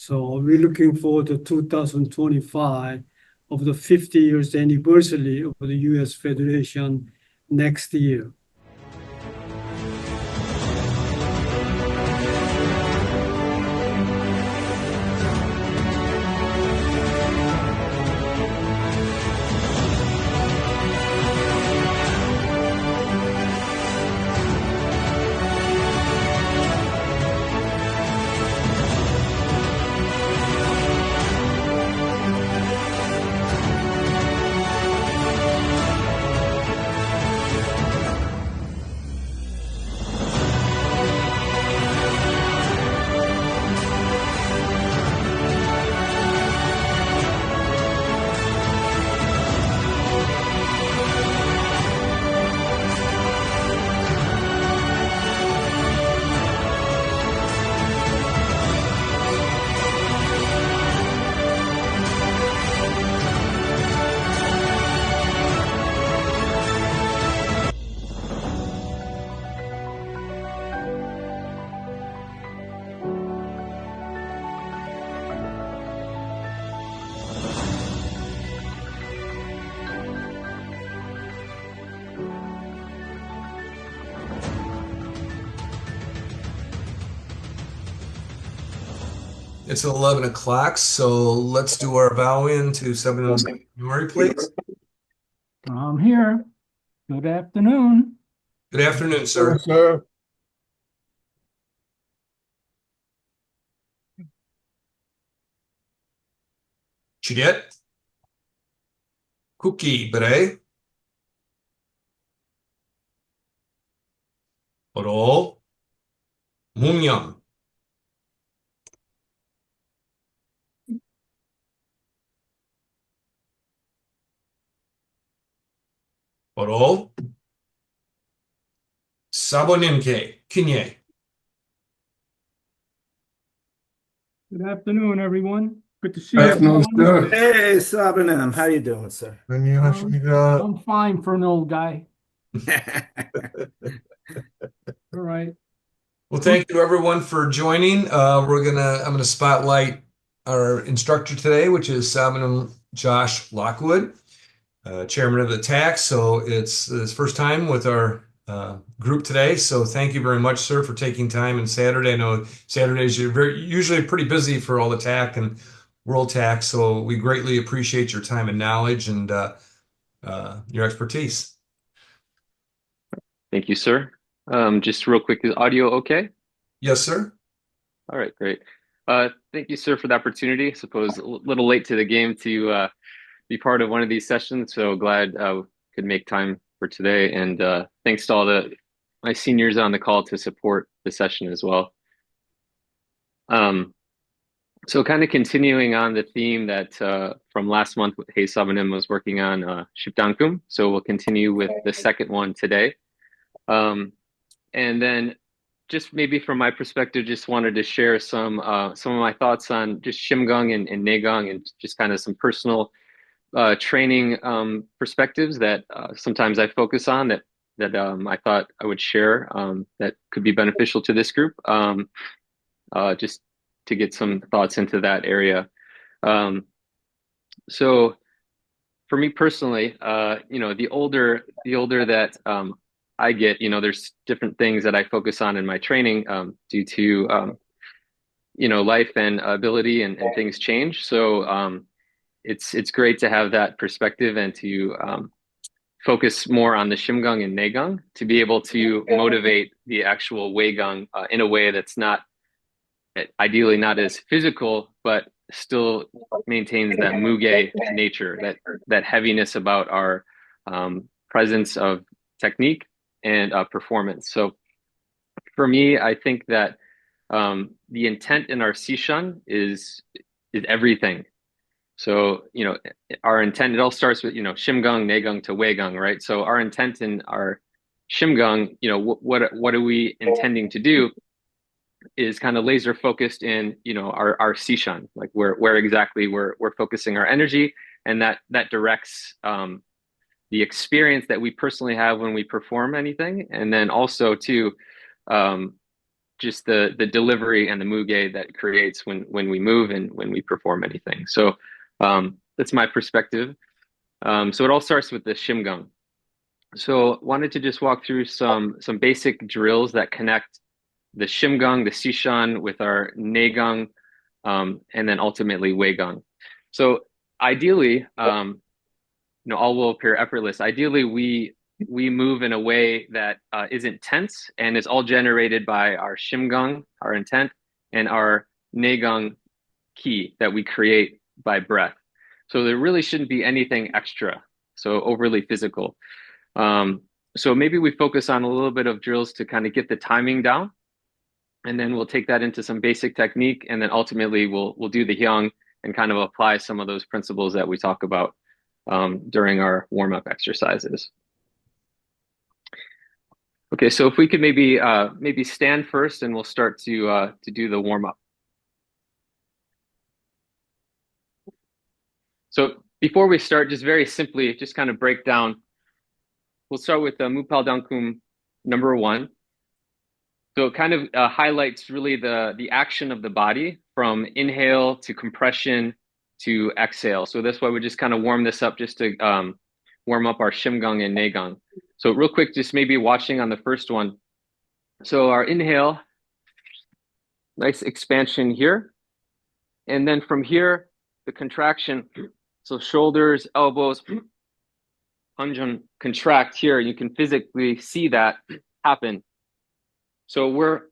So we're looking forward to 2025 of the 50 years anniversary of the U.S. Federation next year. It's 11 o'clock, so let's do our vow in to 7 January, please. I'm here. Good afternoon. Good afternoon, sir. Yes, sir. Chidet. Cookie, bre. Oro. Mungyang. Oro. Saboninke. Kinye. Good afternoon, everyone. Good to see Good afternoon, everyone. sir. Hey, Sabanem, how you doing, sir? I'm fine for an old guy. All right. Well, thank you everyone for joining. I'm gonna spotlight our instructor today, which is Sabanam Josh Lockwood, chairman of the TAC. So it's his first time with our group today. So thank you very much, sir, for taking time on Saturday. I know Saturdays you're usually pretty busy for all the TAC and World TAC. So we greatly appreciate your time and knowledge and your expertise. Thank you, sir. Just real quick, is audio okay? Yes, sir. All right, great. Thank you, sir, for the opportunity. I suppose a little late to the game to be part of one of these sessions, so glad could make time for today. And thanks to all my seniors on the call to support the session as well. So kind of continuing on the theme that from last month, Hey Sabanim was working on Shipdankum. So we'll continue with the second one today. And then just maybe from my perspective, just wanted to share some of my thoughts on just Shimgung and Neh Gund and just kind of some personal training perspectives that sometimes I focus on that I thought I would share that could be beneficial to this group, just to get some thoughts into that area. So for me personally, the older that I get, there's different things that I focus on in my training due to, life and ability and things change. So it's great to have that perspective and to focus more on the Shimgung and Neh Gund to be able to motivate the actual Weh Gund in a way that's ideally not as physical, but still maintains that muge nature, that heaviness about our presence of technique and performance. So for me, I think that the intent in our Session is everything. So, our intent, it all starts with, Shimgung, Neh Gund to Weh Gund, right? So our intent in our Shimgung, what are we intending to do is kind of laser focused in, our Session, like where exactly we're focusing our energy, and that directs the experience that we personally have when we perform anything. And then also too, just the delivery and the muge that it creates when we move and when we perform anything. So that's my perspective. So it all starts with the Khyum gung. So wanted to just walk through some basic drills that connect the Khyum gung, the Sishan, with our Neh gung, and then ultimately Weh gung. So ideally, all will appear effortless. Ideally, we move in a way that isn't tense and is all generated by our Khyum gung, our intent, and our Neh gung ki that we create by breath. So there really shouldn't be anything extra, so overly physical. So maybe we focus on a little bit of drills to kind of get the timing down, and then we'll take that into some basic technique, and then ultimately we'll do the hyung and kind of apply some of those principles that we talk about during our warm-up exercises. Okay, so if we could maybe stand first, and we'll start to do the warm-up. So before we start, just very simply, just kind of break down. We'll start with Mupal Dangkum number 1. So it kind of highlights really the action of the body from inhale to compression to exhale. So that's why we just kind of warm this up just to warm up our Khyum gung and Neh gung. So real quick, just maybe watching on the first one. So our inhale, nice expansion here. And then from here, the contraction. So shoulders, elbows, Hanjun contract here. You can physically see that happen. So we're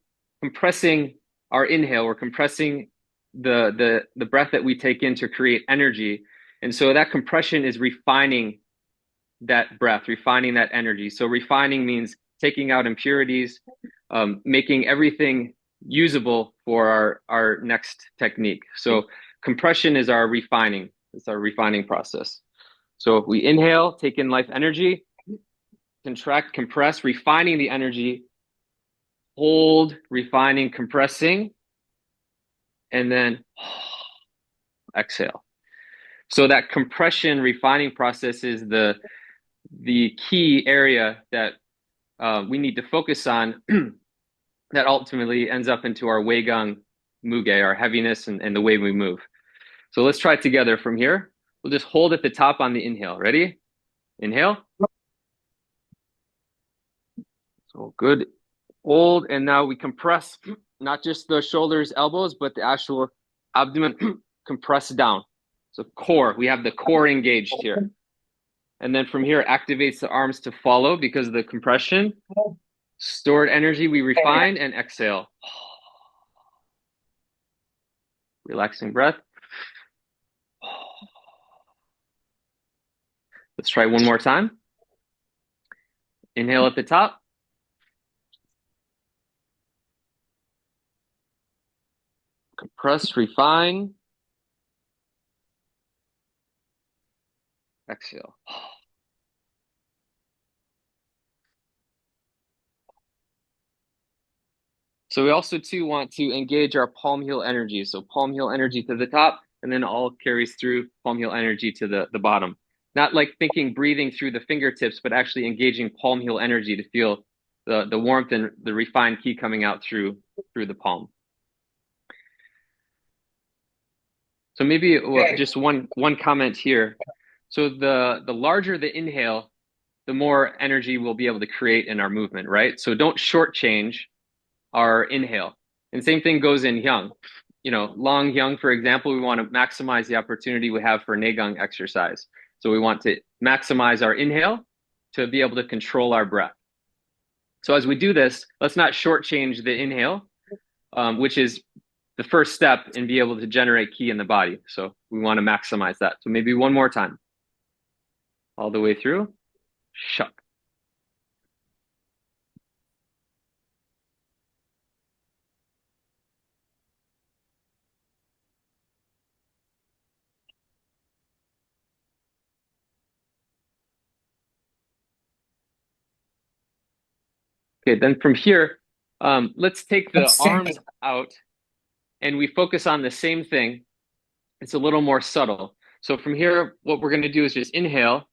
compressing our inhale. We're compressing the breath that we take in to create energy. And so that compression is refining that breath, refining that energy. So refining means taking out impurities, making everything usable for our next technique. So compression is our refining. It's our refining process. So if we inhale, take in life energy, contract, compress, refining the energy, hold, refining, compressing, and then exhale. So that compression refining process is the key area that we need to focus on that ultimately ends up into our Weh gung muge, our heaviness and the way we move. So let's try it together from here. We'll just hold at the top on the inhale. Ready? Inhale. So good. Hold, and now we compress, not just the shoulders, elbows, but the actual abdomen compress down. So core, we have the core engaged here. And then from here, activates the arms to follow because of the compression. Stored energy, we refine and exhale. Relaxing breath. Let's try one more time. Inhale at the top. Compress, refine. Exhale. So we also too want to engage our palm heel energy. So palm heel energy to the top, and then all carries through palm heel energy to the bottom. Not like thinking breathing through the fingertips, but actually engaging palm heel energy to feel the warmth and the refined ki coming out through the palm. So maybe just one comment here. So the larger the inhale, the more energy we'll be able to create in our movement, right? So don't shortchange our inhale. And same thing goes in hyung. Long hyung, for example, we want to maximize the opportunity we have for Neh gung exercise. So we want to maximize our inhale to be able to control our breath. So as we do this, let's not shortchange the inhale, which is the first step in being able to generate ki in the body. So we want to maximize that. So maybe one more time. All the way through. Shuk. Okay, then from here, let's take the arms out and we focus on the same thing. It's a little more subtle. So from here, what we're going to do is just inhale,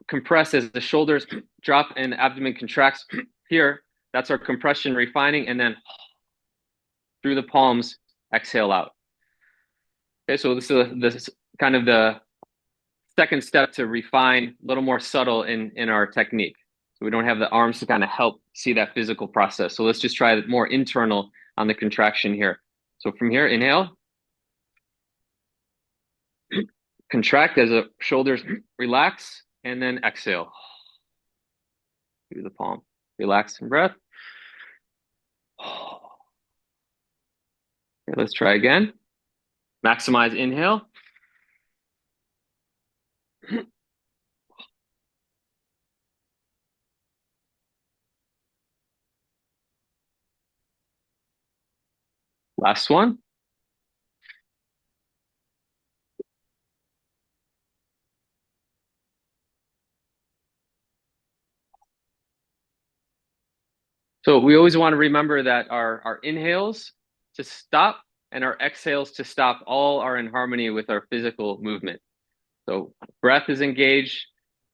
compress as the shoulders drop and the abdomen contracts. Here, That's our compression refining, and then through the palms, exhale out. Okay, so this is kind of the second step to refine, a little more subtle in our technique. So we don't have the arms to kind of help see that physical process. So let's just try more internal on the contraction here. So from here, inhale. Contract as the shoulders relax, and then exhale. Through the palm. Relax and breath. Okay, let's try again. Maximize inhale. Last one. So we always want to remember that our inhales to stop and our exhales to stop all are in harmony with our physical movement. So breath is engaged,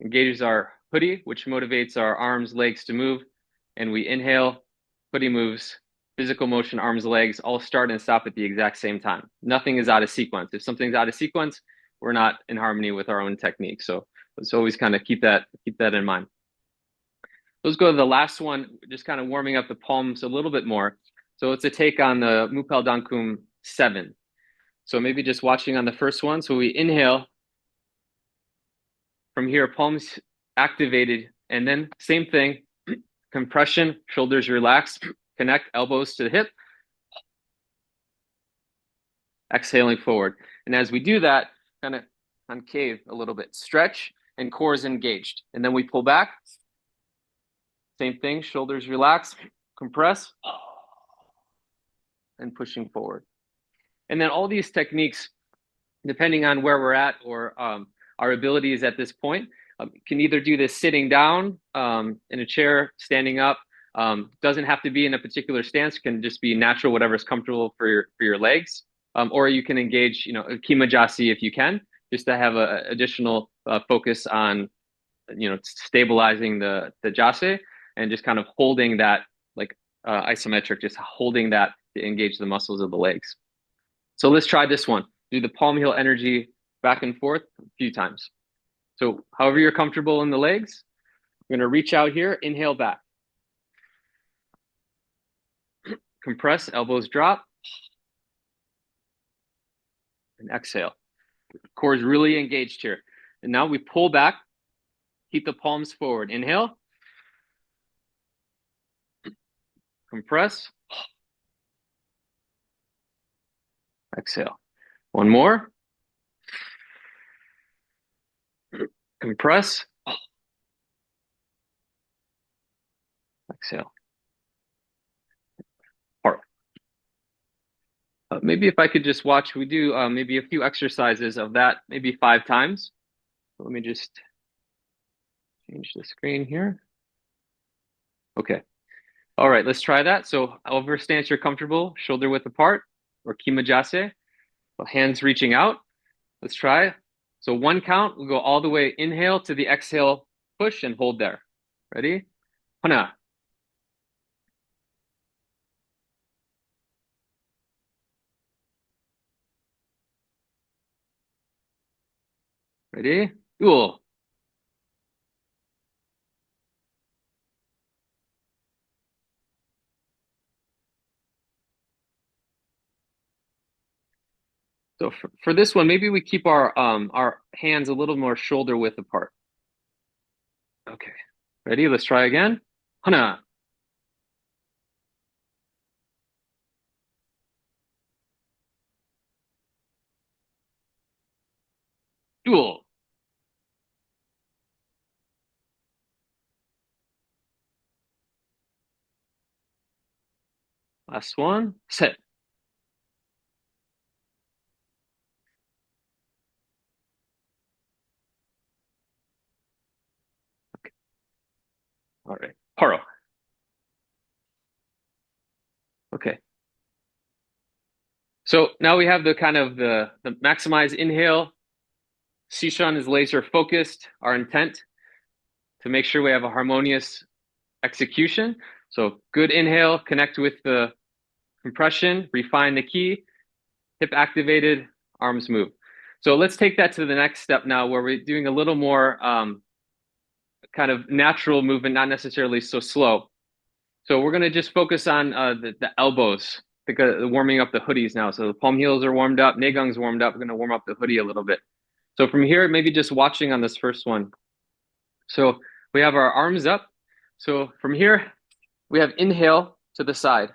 engages our hoodie, which motivates our arms, legs to move. And we inhale, hoodie moves, physical motion, arms, legs, all start and stop at the exact same time. Nothing is out of sequence. If something's out of sequence, we're not in harmony with our own technique. So let's always kind of keep that in mind. Let's go to the last one, just kind of warming up the palms a little bit more. So it's a take on the Mupal Dankum 7. So maybe just watching on the first one. So we inhale. From here, palms activated, and then same thing, compression, shoulders relax, connect elbows to the hip, exhaling forward. And as we do that, kind of concave a little bit, stretch, and core is engaged. And then we pull back. Same thing, shoulders relax, compress, and pushing forward. And then all these techniques, depending on where we're at or our abilities at this point, can either do this sitting down in a chair, standing up. Doesn't have to be in a particular stance, can just be natural, whatever's comfortable for your legs. Or you can engage, Khyum Jasi if you can, just to have an additional focus on, stabilizing the jase and just kind of holding that like isometric, just holding that to engage the muscles of the legs. So let's try this one. Do the palm heel energy back and forth a few times. So however you're comfortable in the legs, we're going to reach out here, inhale back. Compress, elbows drop. And exhale. Core is really engaged here. And now we pull back, keep the palms forward. Inhale. Compress. Exhale. One more. Compress. Exhale. All right. Maybe if I could just watch, we do maybe a few exercises of that, maybe 5 times. Let me just change the screen here. Okay. All right, let's try that. So however stance you're comfortable, shoulder width apart, or Khyum Jasi, hands reaching out. Let's try. So 1 count, we'll go all the way, inhale to the exhale, push and hold there. Ready? Hana. Ready? Dual. So for this one, maybe we keep our hands a little more shoulder width apart. Okay, ready? Let's try again. Hana. Dual. Last one. Set. All right, Paro. Okay. So now we have the kind of the maximize inhale. Sishan is laser focused, our intent to make sure we have a harmonious execution. So good inhale, connect with the compression, refine the key, hip activated, arms move. So let's take that to the next step now, where we're doing a little more kind of natural movement, not necessarily so slow. So we're going to just focus on the elbows, because warming up the hoodies now. So the palm heels are warmed up, Neh Gung's warmed up. We're going to warm up the hoodie a little bit. So from here, maybe just watching on this first one. So we have our arms up. So from here, we have inhale to the side.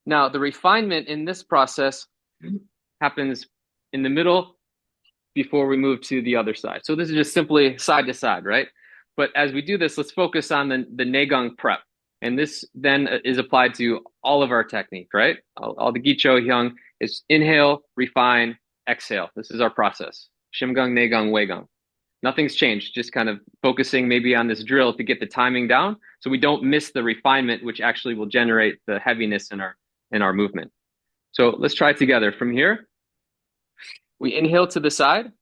Now the refinement in this process happens in the middle before we move to the other side. So this is just simply side to side, right? But as we do this, let's focus on the Neh Gung prep. And this then is applied to all of our technique, right? All the Gicho Hyung is inhale, refine, exhale. This is our process. Shim Gung, Neh Gung, Weh Gung. Nothing's changed, just kind of focusing maybe on this drill to get the timing down so we don't miss the refinement, which actually will generate the heaviness in our movement. So let's try it together. From here, we inhale to the side.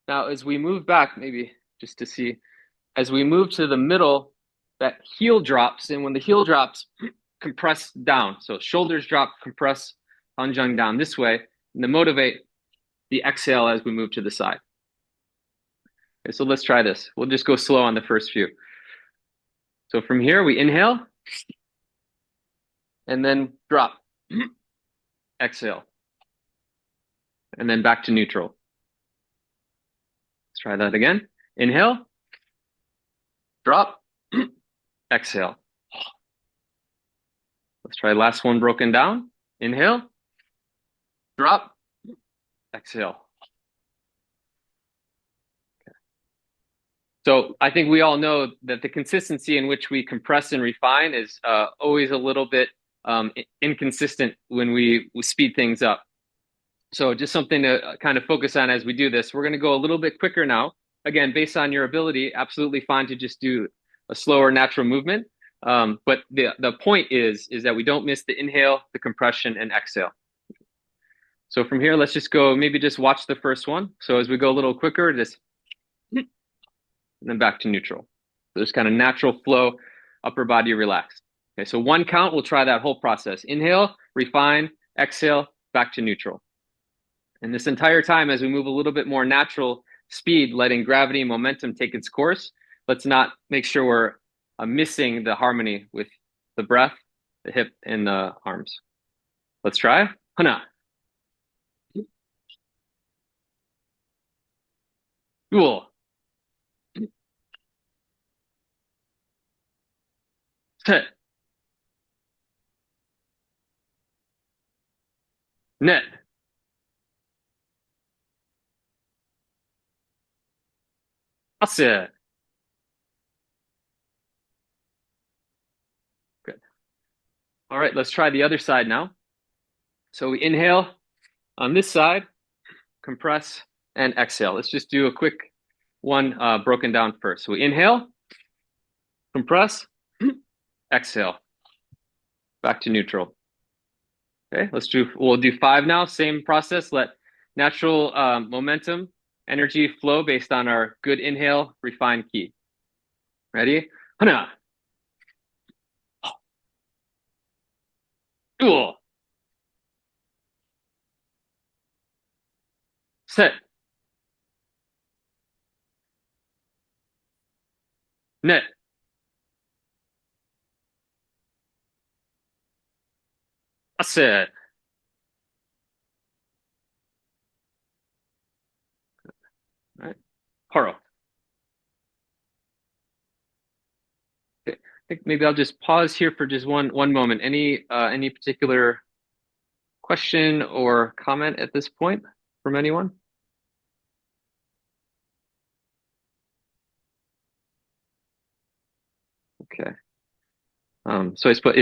Now, as we move back, maybe just to see, as we move to the middle, that heel drops, and when the heel drops, compress down. So shoulders drop, compress, hanjang down this way, and then motivate the exhale as we move to the side. Okay, so let's try this. We'll just go slow on the first few. So from here, we inhale, and then drop, exhale, and then back to neutral. Let's try that again. Inhale, drop, exhale. Let's try last one broken down. Inhale, drop, exhale. Okay. So I think we all know that the consistency in which we compress and refine is always a little bit inconsistent when we speed things up. So just something to kind of focus on as we do this. We're going to go a little bit quicker now. Again, based on your ability, absolutely fine to just do a slower natural movement. But the point is that we don't miss the inhale, the compression, and exhale. So from here, let's just go, maybe just watch the first one. So as we go a little quicker, just, and then back to neutral. So just kind of natural flow, upper body relaxed. Okay, so one count, we'll try that whole process. Inhale, refine, exhale, back to neutral. And this entire time, as we move a little bit more natural speed, letting gravity and momentum take its course, let's not make sure we're missing the harmony with the breath, the hip, and the arms. Let's try. Hana. Dual. Set. Net. Ase. Good. All right, let's try the other side now. So we inhale on this side, compress, and exhale. Let's just do a quick one broken down first. So we inhale, compress, exhale, back to neutral. Okay, we'll do 5 now, same process. Let natural momentum, energy flow based on our good inhale, refine key. Ready? Hana. Dual. Set. Net. Ase. All right. Haro. Okay. I think maybe I'll just pause here for just one moment. Any particular question or comment at this point from anyone? Okay. So I suppose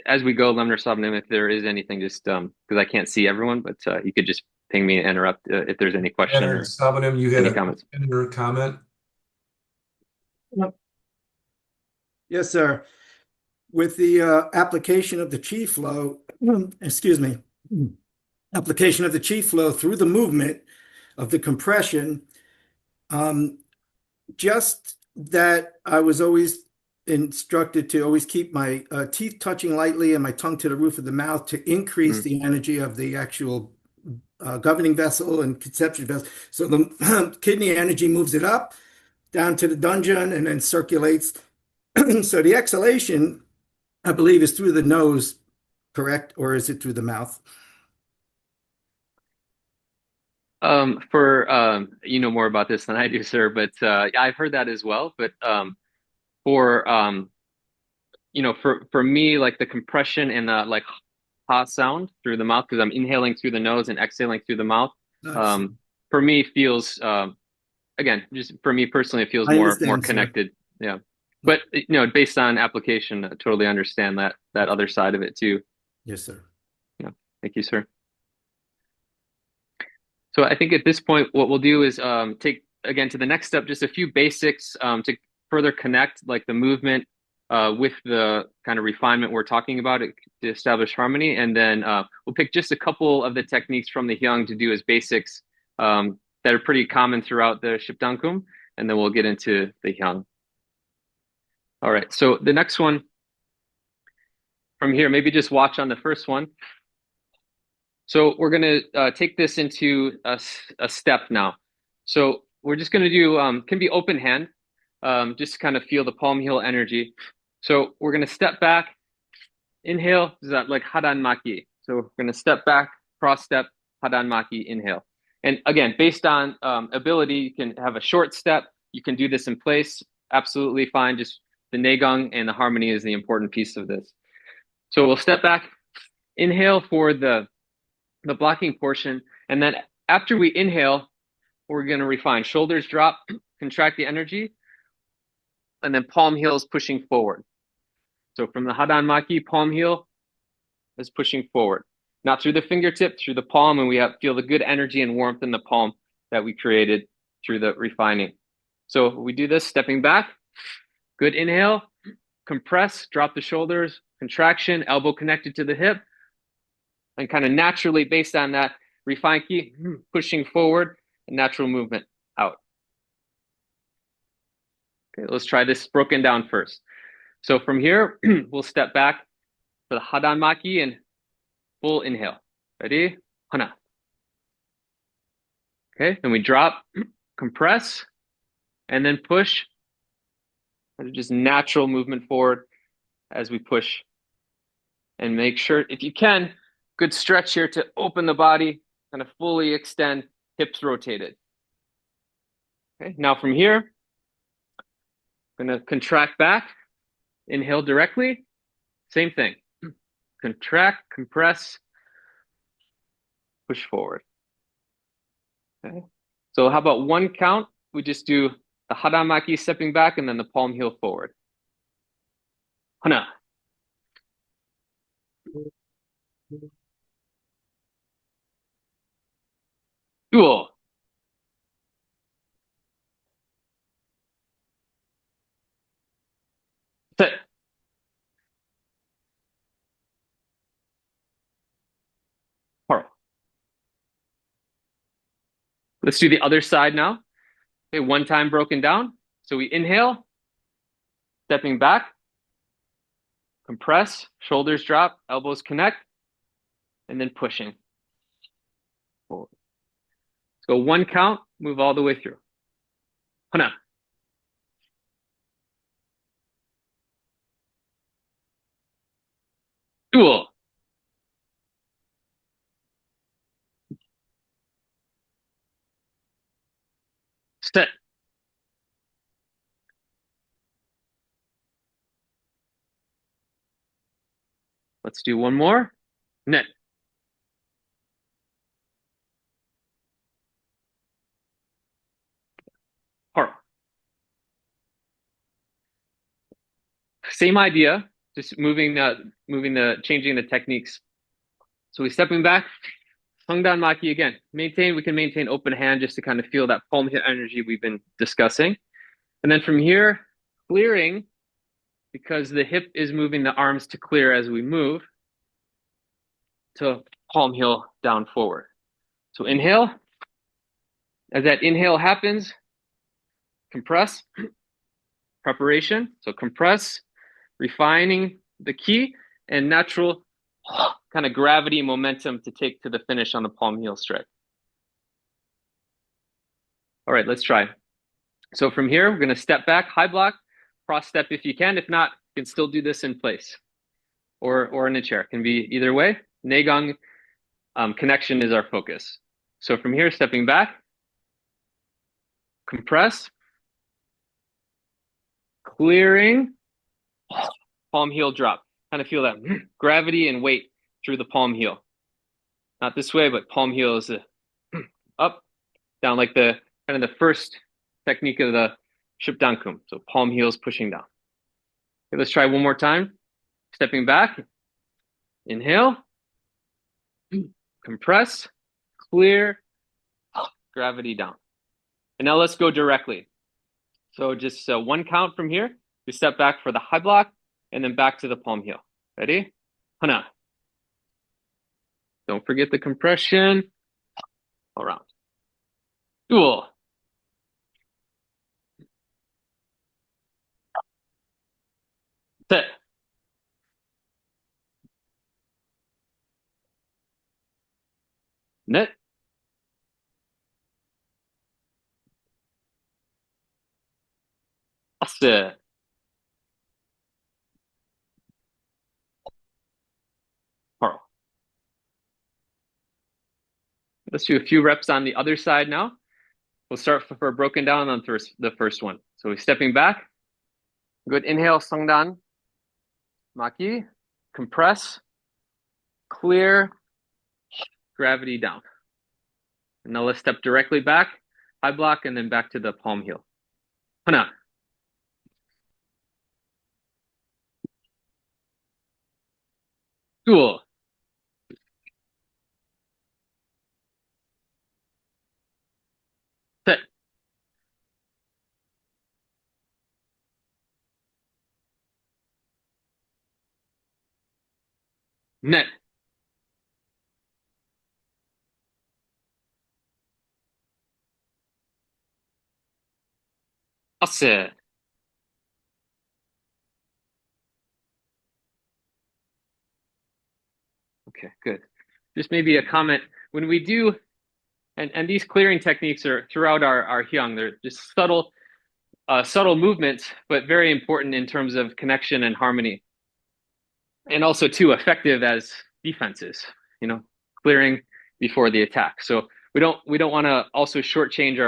as we go, Lemner Sabnim, if there is anything, just because I can't see everyone, but you could just ping me and interrupt if there's any question or Sabnim, you had any comments. a comment? Yes, sir. With the application of the chi flow, excuse me, application of the chi flow through the movement of the compression, just that I was always instructed to always keep my teeth touching lightly and my tongue to the roof of the mouth to increase the energy of the actual governing vessel and conception vessel. So the kidney energy moves it up, down to the dungeon, and then circulates. So the exhalation, I believe, is through the nose, correct? Or is it through the mouth? You know more about this than I do, sir, but I've heard that as well. But for for me, like the compression and the like ha sound through the mouth, because I'm inhaling through the nose and exhaling through the mouth. For me feels again, just for me personally, it feels more connected. Sir. Yeah. But based on application, I totally understand that other side of it too. Yes, sir. Yeah. Thank you, sir. So I think at this point, what we'll do is take again to the next step, just a few basics to further connect like the movement with the kind of refinement we're talking about to establish harmony. And then we'll pick just a couple of the techniques from the Khyum to do as basics that are pretty common throughout the Shipdankum. And then we'll get into the Khyum. All right, so the next one from here, maybe just watch on the first one. So we're going to take this into a step now. So we're just going to do, can be open hand, just to kind of feel the palm heel energy. So we're going to step back, inhale, is that like Hadan Maki. So we're going to step back, cross step, Hadan Maki, inhale. And again, based on ability, you can have a short step. You can do this in place, absolutely fine. Just the Neh Gung and the harmony is the important piece of this. So we'll step back, inhale for the blocking portion. And then after we inhale, we're going to refine. Shoulders drop, contract the energy, and then palm heels pushing forward. So from the Hadan Maki, palm heel is pushing forward. Not through the fingertip, through the palm, and we feel the good energy and warmth in the palm that we created through the refining. So we do this, stepping back, good inhale, compress, drop the shoulders, contraction, elbow connected to the hip, and kind of naturally, based on that, refine ki, pushing forward, and natural movement out. Okay, let's try this broken down first. So from here, we'll step back for the Hadan Maki and full inhale. Ready? Hana. Okay, then we drop, compress, and then push. And just natural movement forward as we push. And make sure, if you can, good stretch here to open the body, kind of fully extend, hips rotated. Okay, now from here, I'm going to contract back, inhale directly, same thing. Contract, compress, push forward. Okay, so how about one count? We just do the Hadan Maki stepping back and then the palm heel forward. Hana. Duo. Set. Paro. Let's do the other side now. Okay, one time broken down. So we inhale, stepping back, compress, shoulders drop, elbows connect, and then pushing forward. Let's go one count, move all the way through. Hana. Duo. Set. Let's do one more. Net. Paro. Same idea, just changing the techniques. So we're stepping back, Hangdan Maki again. We can maintain open hand just to kind of feel that palm hip energy we've been discussing. And then from here, clearing, because the hip is moving the arms to clear as we move, to palm heel down forward. So inhale. As that inhale happens, compress, preparation. So compress, refining the key, and natural kind of gravity momentum to take to the finish on the palm heel strike. All right, let's try. So from here, we're going to step back, high block, cross step if you can. If not, you can still do this in place or in a chair. It can be either way. Neh Gung connection is our focus. So from here, stepping back, compress, clearing, palm heel drop. Kind of feel that gravity and weight through the palm heel. Not this way, but palm heel is up, down, like the kind of the first technique of the Shipdankum. So palm heels pushing down. Okay, let's try one more time. Stepping back, inhale, compress, clear, gravity down. And now let's go directly. So just one count from here. We step back for the high block and then back to the palm heel. Ready? Hana. Don't forget the compression. Around. Dual. Set. Net. Set. Pearl. Let's do a few reps on the other side now. We'll start for broken down on the first one. So we're stepping back. Good inhale, Songdan. Maki. Compress. Clear. Gravity down. And now let's step directly back. High block and then back to the palm heel. Hana. Dual. Set. Net. Set. Okay, good. Just maybe a comment. When we do, and these clearing techniques are throughout our Khyum, they're just subtle movements, but very important in terms of connection and harmony. And also too effective as defenses, you know, clearing before the attack. So we don't want to also shortchange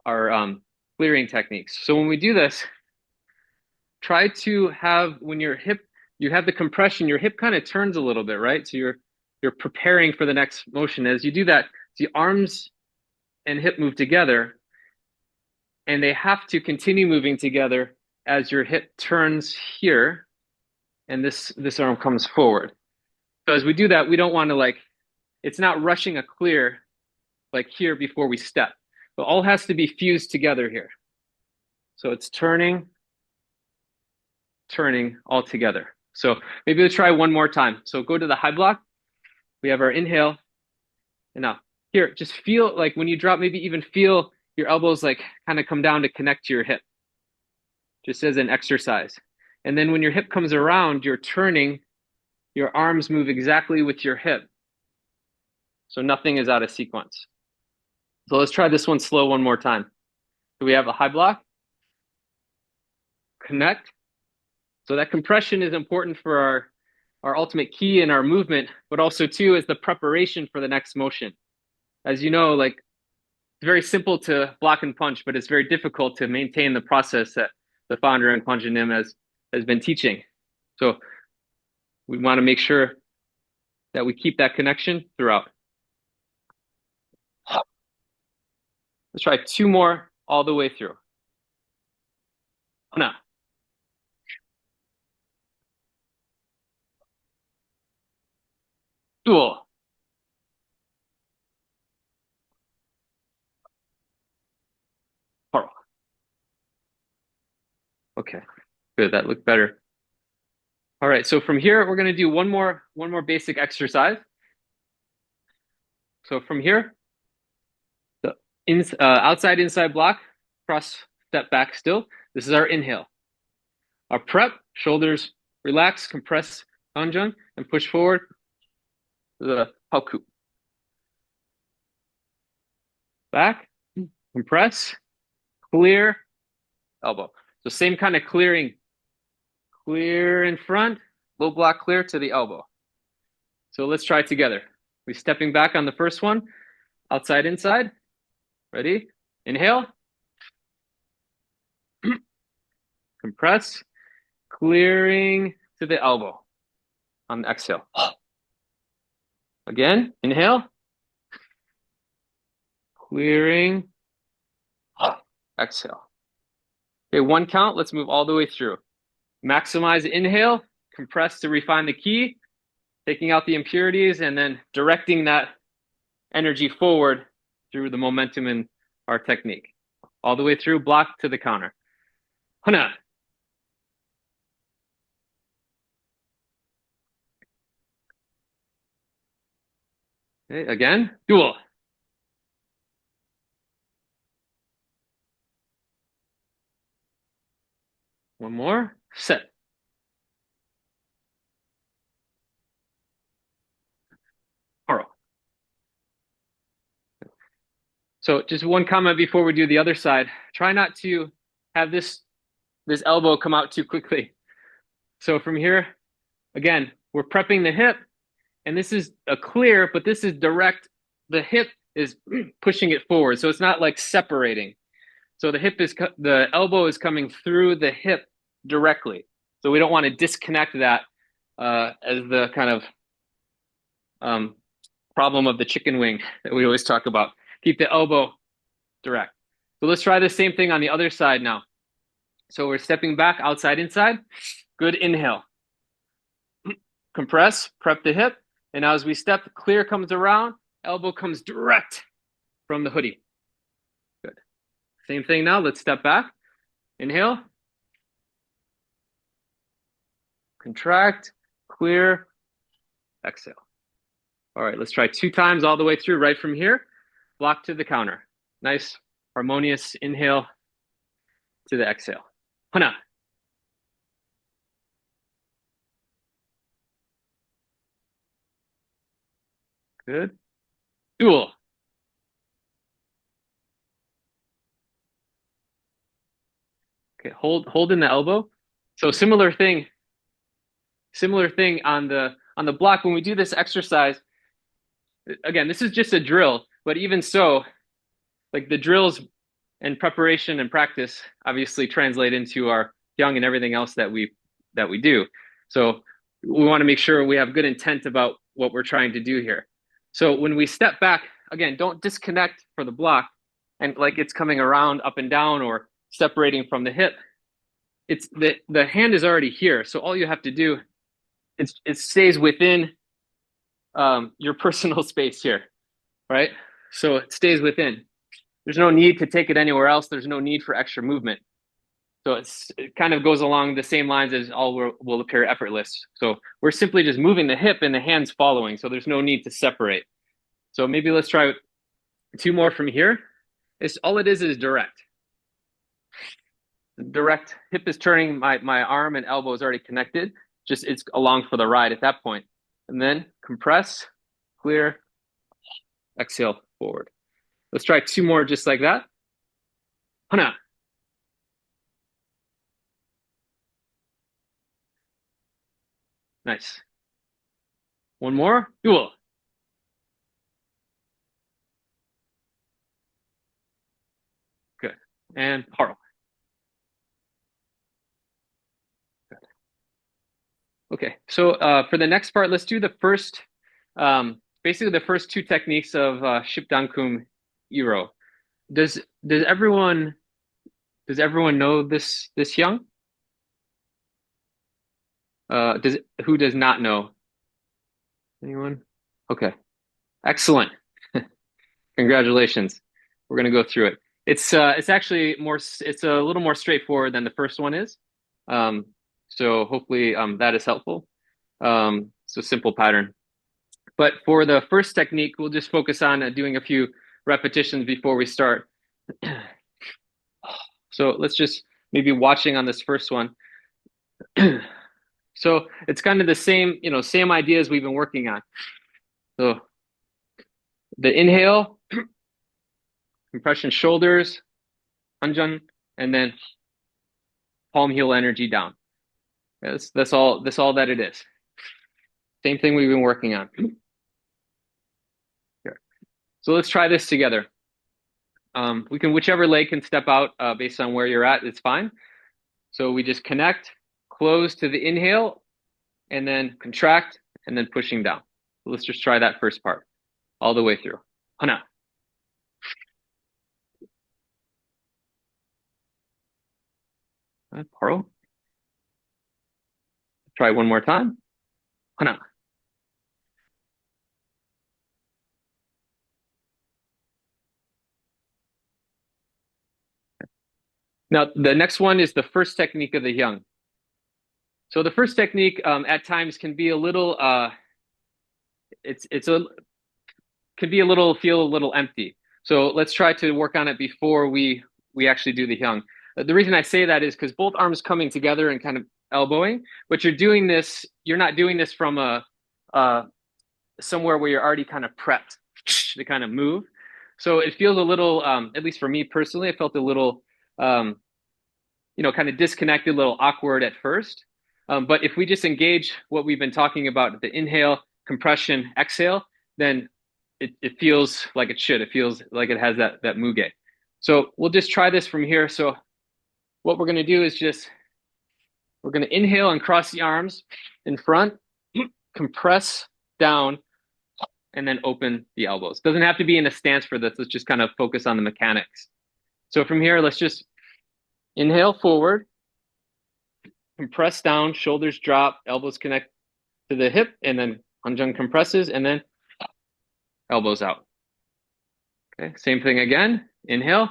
our clearing techniques. So when we do this, try to have, when your hip, you have the compression, your hip kind of turns a little bit, right? So you're preparing for the next motion. As you do that, the arms and hip move together, and they have to continue moving together as your hip turns here, and this arm comes forward. So as we do that, we don't want to, like, it's not rushing a clear like here before we step. But all has to be fused together here. So it's turning all together. So maybe let's try one more time. So go to the high block. We have our inhale. And now here, just feel like when you drop, maybe even feel your elbows like kind of come down to connect to your hip, just as an exercise. And then when your hip comes around, you're turning, your arms move exactly with your hip. So nothing is out of sequence. So let's try this one slow one more time. So we have a high block, connect. So that compression is important for our ultimate key and our movement, but also too is the preparation for the next motion. As you know, like, it's very simple to block and punch, but it's very difficult to maintain the process that the founder and Khyum Nim has been teaching. So we want to make sure that we keep that connection throughout. Let's try two more all the way through. Hana. Dual. Pearl. Okay, good, that looked better. All right, so from here, we're gonna do one more basic exercise. So from here, the outside inside block, cross step back still. This is our inhale. Our prep, shoulders relax, compress Hanjung, and push forward to the Haoku. Back, compress, clear, elbow. So same kind of clearing. Clear in front, low block clear to the elbow. So let's try it together. We're stepping back on the first one, outside, inside. Ready? Inhale. Compress, clearing to the elbow on the exhale. Again, inhale. Clearing, exhale. Okay, one count. Let's move all the way through. Maximize inhale, compress to refine the ki, taking out the impurities, and then directing that energy forward through the momentum in our technique. All the way through, block to the counter. Hana. Okay, again, dual. One more, set. Haro. So just one comment before we do the other side. Try not to have this elbow come out too quickly. So from here, again, we're prepping the hip, and this is a clear, but this is direct. The hip is pushing it forward, so it's not like separating. So the elbow is coming through the hip directly. So we don't want to disconnect that as the kind of problem of the chicken wing that we always talk about. Keep the elbow direct. So let's try the same thing on the other side now. So we're stepping back, outside, inside. Good inhale. Compress, prep the hip. And now as we step, clear comes around, elbow comes direct from the hoodie. Good. Same thing now, let's step back. Inhale. Contract, clear, exhale. All right, let's try 2 times all the way through, right from here. Block to the counter. Nice, harmonious inhale to the exhale. Hana. Good. Dual. Okay, hold in the elbow. So similar thing on the block. When we do this exercise, again, this is just a drill, but even so, like the drills and preparation and practice obviously translate into our Khyum and everything else that we do. So we want to make sure we have good intent about what we're trying to do here. So when we step back, again, don't disconnect for the block and like it's coming around up and down or separating from the hip. It's the hand is already here. So all you have to do is it stays within your personal space here, right? So it stays within. There's no need to take it anywhere else. There's no need for extra movement. So it kind of goes along the same lines as all will appear effortless. So we're simply just moving the hip and the hand's following. So there's no need to separate. So maybe let's try 2 more from here. All it is direct. Direct hip is turning, my arm and elbow is already connected. Just it's along for the ride at that point. And then compress, clear, exhale forward. Let's try 2 more just like that. Hana. Nice. 1 more. Dual. Good. And Haro. Good. Okay. So for the next part, let's do the first, basically the first 2 techniques of Shipdankum Iro. Does everyone know this Khyum? Who does not know? Anyone? Okay, excellent. Congratulations. We're gonna go through it. It's actually it's a little more straightforward than the first one is. So hopefully that is helpful. It's a simple pattern. But for the first technique, we'll just focus on doing a few repetitions before we start. So let's just maybe watching on this first one. So it's kind of the same, same ideas we've been working on. So the inhale, compression shoulders, Hanjun, and then palm heel energy down. That's all that it is. Same thing we've been working on. Here. So let's try this together. We can, whichever leg can step out based on where you're at, it's fine. So we just connect, close to the inhale, and then contract, and then pushing down. So let's just try that first part all the way through. Hana. Paro. Try one more time. Hana. Now, the next one is the first technique of the Khyum. So the first technique at times can be a little, feel a little empty. So let's try to work on it before we actually do the Khyum. The reason I say that is because both arms coming together and kind of elbowing, but you're not doing this from somewhere where you're already kind of prepped to kind of move. So it feels a little, at least for me personally, it felt a little, kind of disconnected, a little awkward at first. But if we just engage what we've been talking about, the inhale, compression, exhale, then it feels like it should. It feels like it has that muge. So we'll just try this from here. So what we're going to do is we're going to inhale and cross the arms in front, compress down, and then open the elbows. Doesn't have to be in a stance for this. Let's just kind of focus on the mechanics. So from here, let's just inhale forward, compress down, shoulders drop, elbows connect to the hip, and then Hanjun compresses, and then elbows out. Okay, same thing again. Inhale.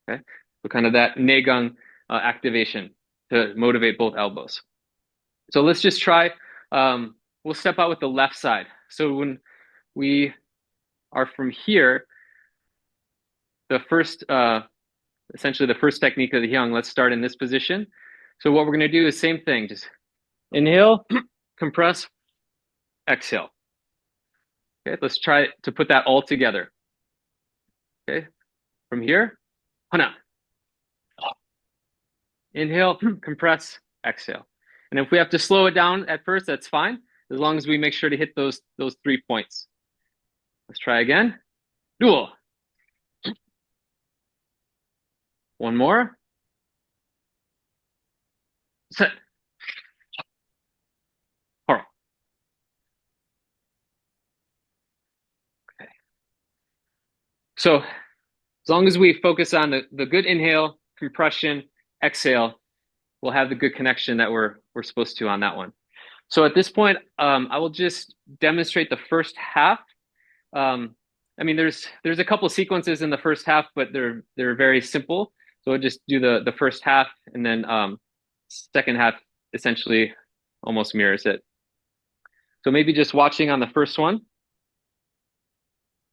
Okay, so kind of that Neh Gund activation to motivate both elbows. So let's just try. We'll step out with the left side. So when we are from here, essentially the first technique of the Khyum, let's start in this position. So what we're going to do is same thing. Just inhale, compress, exhale. Okay, let's try to put that all together. Okay, from here, Hana. Inhale, compress, exhale. And if we have to slow it down at first, that's fine, as long as we make sure to hit those 3 points. Let's try again. Duo. One more. Set. Haro. Okay. So as long as we focus on the good inhale, compression, exhale, we'll have the good connection that we're supposed to on that one. So at this point, I will just demonstrate the first half. I mean, there's a couple of sequences in the first half, but they're very simple. So we'll just do the first half, and then second half essentially almost mirrors it. So maybe just watching on the first one.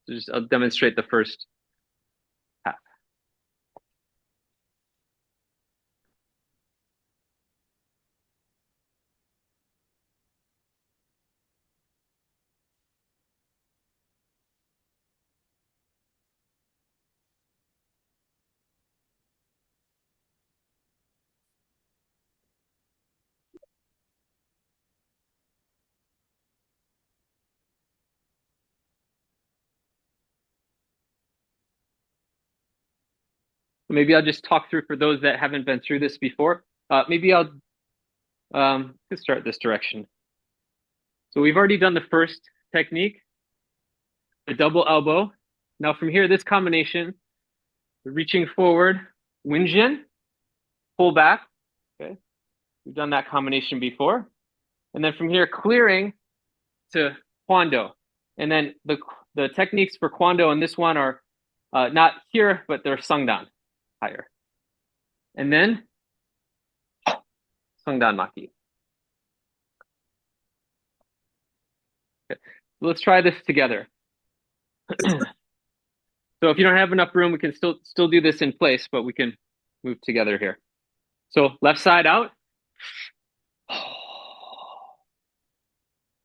So I'll demonstrate the first half. Maybe I'll just talk through for those that haven't been through this before. Maybe I'll start this direction. So we've already done the first technique, the double elbow. Now from here, this combination, reaching forward, Winjin, pull back. Okay, we've done that combination before. And then from here, clearing to Kwando. And then the techniques for Kwando on this one are not here, but they're Sungdan, higher. And then Sungdan Maki. Okay. Let's try this together. So if you don't have enough room, we can still do this in place, but we can move together here. So left side out.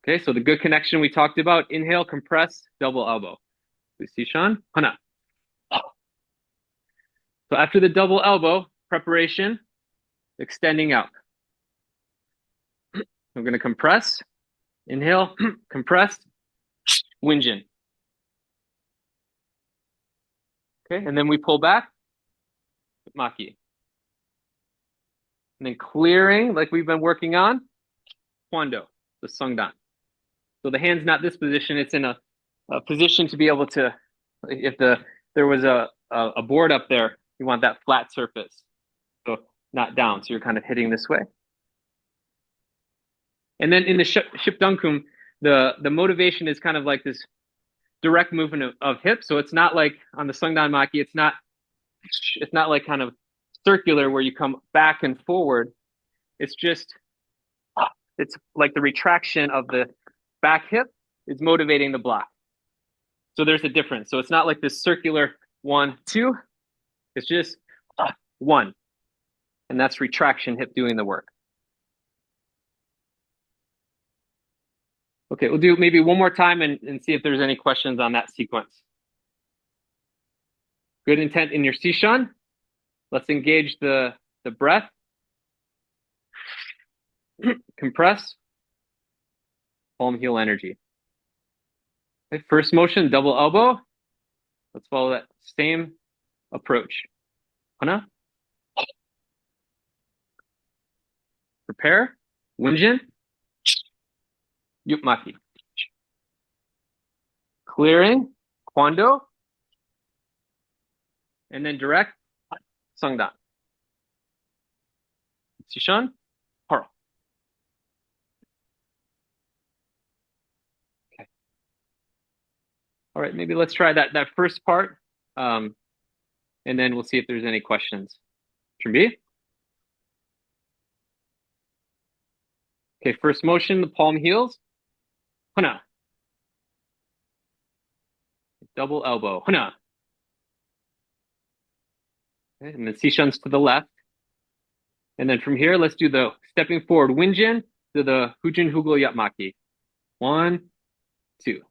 Okay, so the good connection we talked about. Inhale, compress, double elbow. Sishan, hana. So after the double elbow preparation, extending out. I'm going to compress. Inhale, compress, Winjin. Okay, and then we pull back, Maki. And then clearing, like we've been working on, Kwando, the Sungdan. So the hand's not this position, it's in a position to be able to, if there was a board up there, you want that flat surface. So not down, so you're kind of hitting this way. And then in the Shipdungkum, the motivation is kind of like this direct movement of hips. So it's not like on the Sungdan Maki, it's not like kind of circular where you come back and forward. It's just, it's like the retraction of the back hip is motivating the block. So there's a difference. So it's not like this circular 1, 2. It's just 1. And that's retraction hip doing the work. Okay, we'll do maybe one more time and see if there's any questions on that sequence. Good intent in your Sishan. Let's engage the breath. Compress. Palm heel energy. Okay, first motion, double elbow. Let's follow that same approach. Hana. Prepare. Winjin. Yupmaki. Clearing. Kwando. And then direct. Sungdan. Sishan. Haro. Okay. All right, maybe let's try that first part. And then we'll see if there's any questions. 준비? Okay, first motion, the palm heels. Hana. Double elbow. Hana. Okay, and then Sishan's to the left. And then from here, let's do the stepping forward Winjin to the Hujin Hugul Yapmaki. 1, 2.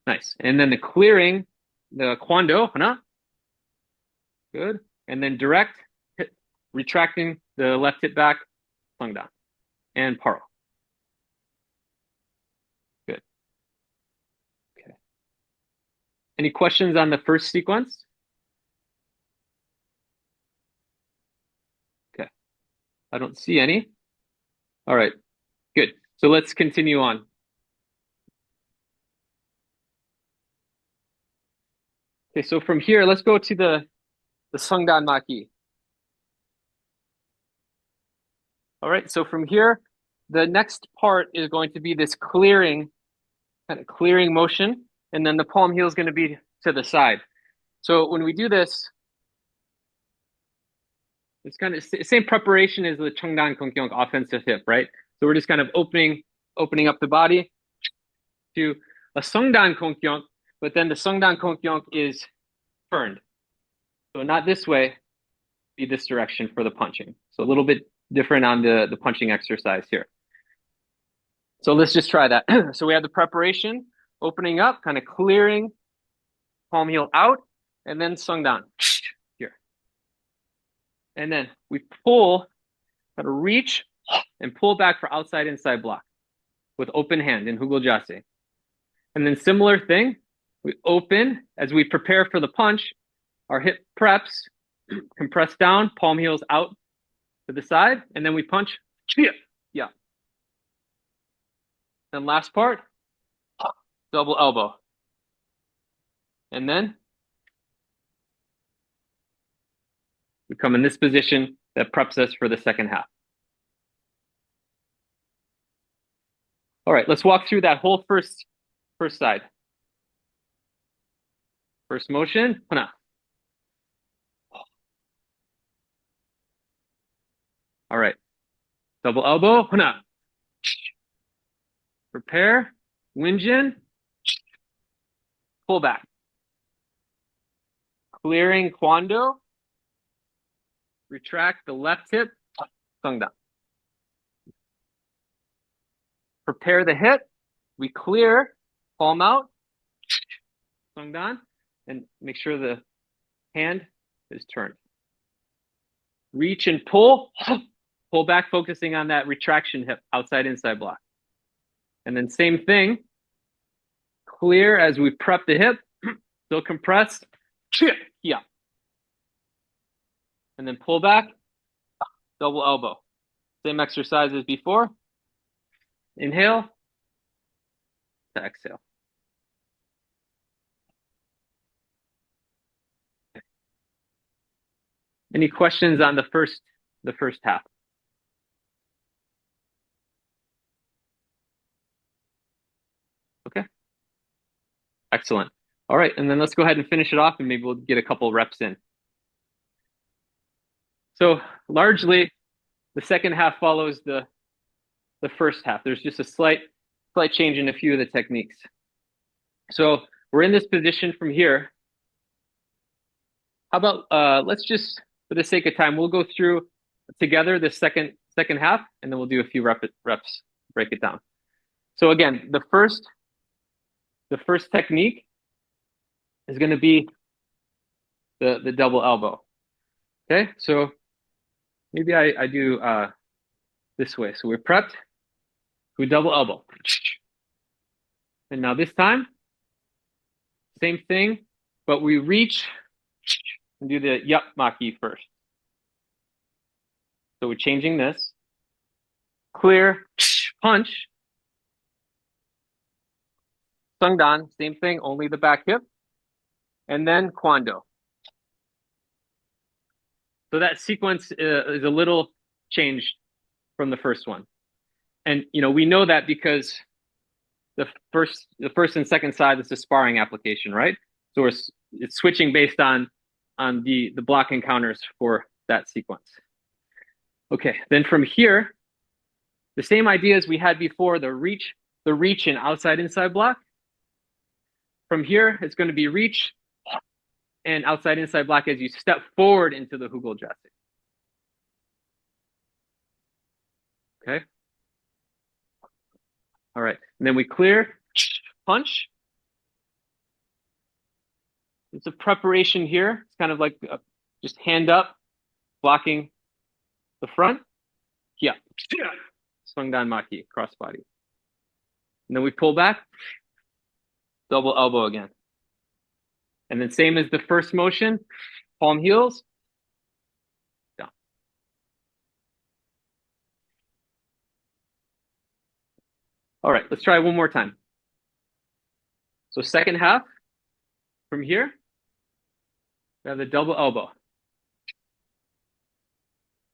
Nice. And then the clearing, the Kwando. Hana. Good. And then direct, retracting the left hip back. Sungdan. And Paro. Good. Okay. Any questions on the first sequence? Okay. I don't see any. All right. Good. So let's continue on. Okay, so from here, let's go to the Sungdan Maki. All right, so from here, the next part is going to be this clearing, kind of clearing motion, and then the palm heel is going to be to the side. So when we do this, it's kind of the same preparation as the Cheongdan Kongkyong offensive hip, right? So we're just kind of opening up the body to a Sungdan Kongkyong, but then the Sungdan Kongkyong is turned. So not this way, be this direction for the punching. So a little bit different on the punching exercise here. So let's just try that. So we have the preparation, opening up, kind of clearing, palm heel out, and then Sungdan here. And then we pull, kind of reach, and pull back for outside inside block with open hand in Hugul Jase. And then similar thing, we open as we prepare for the punch, our hip preps, compress down, palm heels out to the side, and then we punch. Yeah. And last part, double elbow. And then we come in this position that preps us for the second half. All right, let's walk through that whole first side. First motion, hana. All right, double elbow, hana. Prepare, Winjin, pull back. Clearing Kwando. Retract the left hip, Sungdan. Prepare the hip. We clear, palm out, Sungdan, and make sure the hand is turned. Reach and pull. Pull back, focusing on that retraction hip, outside inside block. And then same thing. Clear as we prep the hip, still compressed. Yeah. And then pull back, double elbow. Same exercise as before. Inhale to exhale. Any questions on the first half? Okay. Excellent. All right, and then let's go ahead and finish it off, and maybe we'll get a couple reps in. So largely, the second half follows the first half. There's just a slight change in a few of the techniques. So we're in this position from here. How about let's just, for the sake of time, we'll go through together the second half, and then we'll do a few reps, break it down. So again, the first technique is going to be the double elbow. Okay, so maybe I do this way. So we're prepped, we double elbow. And now this time, same thing, but we reach and do the yup maki first. So we're changing this. Clear, punch. Sungdan, same thing, only the back hip. And then Kwando. So that sequence is a little changed from the first one. And we know that because the first and second side is a sparring application, right? So it's switching based on the block encounters for that sequence. Okay, then from here, the same ideas we had before, the reach and outside inside block. From here, it's going to be reach and outside inside block as you step forward into the Hugel Jesse. Okay. All right, and then we clear, punch. It's a preparation here. It's kind of like just hand up, blocking the front. Yeah. Sungdan Maki, crossbody. And then we pull back, double elbow again. And then same as the first motion, palm heels, down. All right, let's try one more time. So second half, from here, we have the double elbow.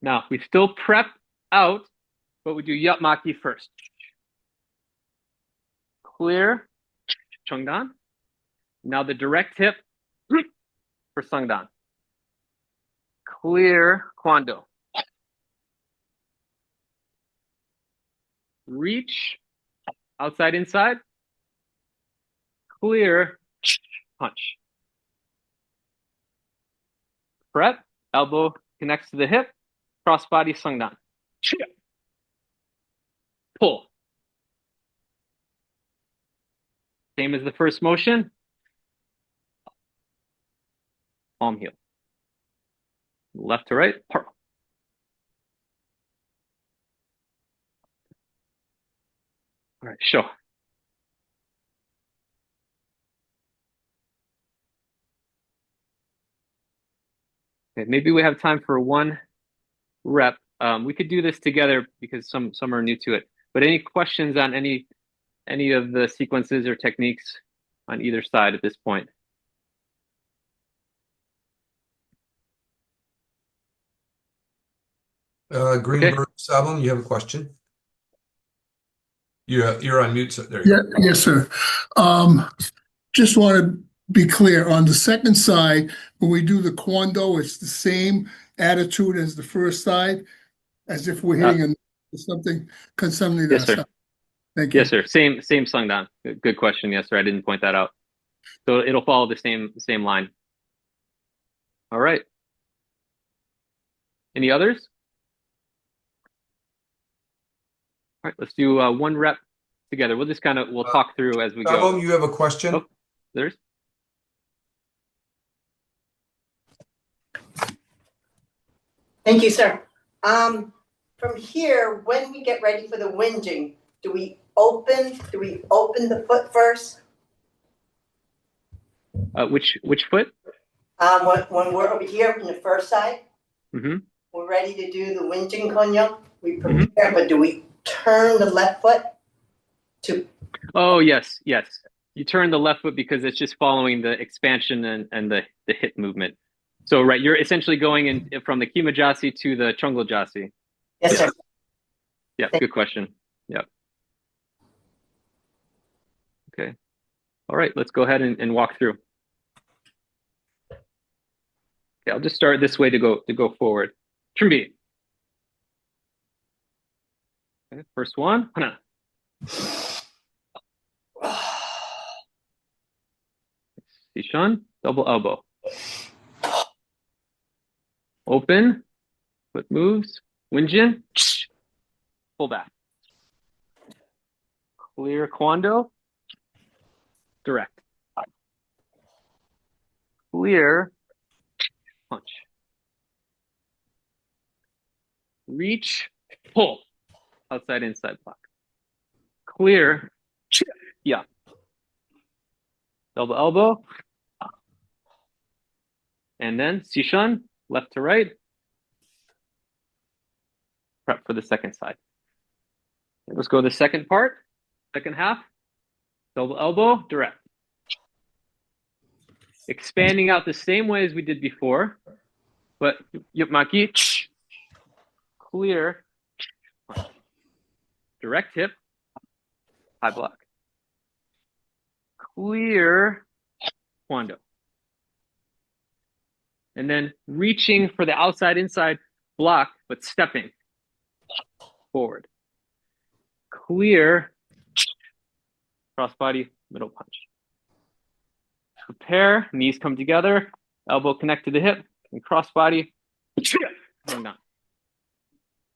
Now, we still prep out, but we do yup maki first. Clear, Chungdan. Now the direct hip for Sungdan. Clear, Kwando. Reach, outside, inside. Clear, punch. Prep, elbow connects to the hip. Crossbody, Sungdan. Pull. Same as the first motion. Palm heel. Left to right, pearl. All right, show. Okay, maybe we have time for one rep. We could do this together because some are new to it. But any questions on any of the sequences or techniques on either side at this point? Greenberg Sabum, you have a question? You're on mute, so there you go. Yes, sir. Just want to be clear, on the second side, when we do the Kwando, it's the same attitude as the first side, as if we're hitting something. Yes, sir. Thank you. Yes, sir. Same Sungdan. Good question. Yes, sir. I didn't point that out. So it'll follow the same line. All right. Any others? All right, let's do 1 rep together. We'll just we'll talk through as we go. You have a question? Oh, there's. Thank you, sir. From here, when we get ready for the whinging, do we open the foot first? Which foot? When we're over here from the first side, Mm-hmm. we're ready to do the whinging Khyum. We prepare, but do we turn the left foot to? Oh, yes, yes. You turn the left foot because it's just following the expansion and the hip movement. So, right, you're essentially going in from the Kimajasi to the Chunglajasi. Yes, sir. Yeah, good question. Yep. Okay. All right, let's go ahead and walk through. Okay, I'll just start this way to go forward. Trumbi. Okay, first one. Hana. Sishan, double elbow. Open, foot moves, Winjin, pull back. Clear Kwando, direct. Clear, punch. Reach, pull, outside, inside block. Clear, yeah. Double elbow. And then Sishan, left to right. Prep for the second side. Okay, let's go to the second part, second half. Double elbow, direct. Expanding out the same way as we did before, but Yupmaki, clear, direct hip, high block. Clear, Kwando. And then reaching for the outside inside block, but stepping forward. Clear, crossbody, middle punch. Prepare, knees come together, elbow connect to the hip, and crossbody, going down.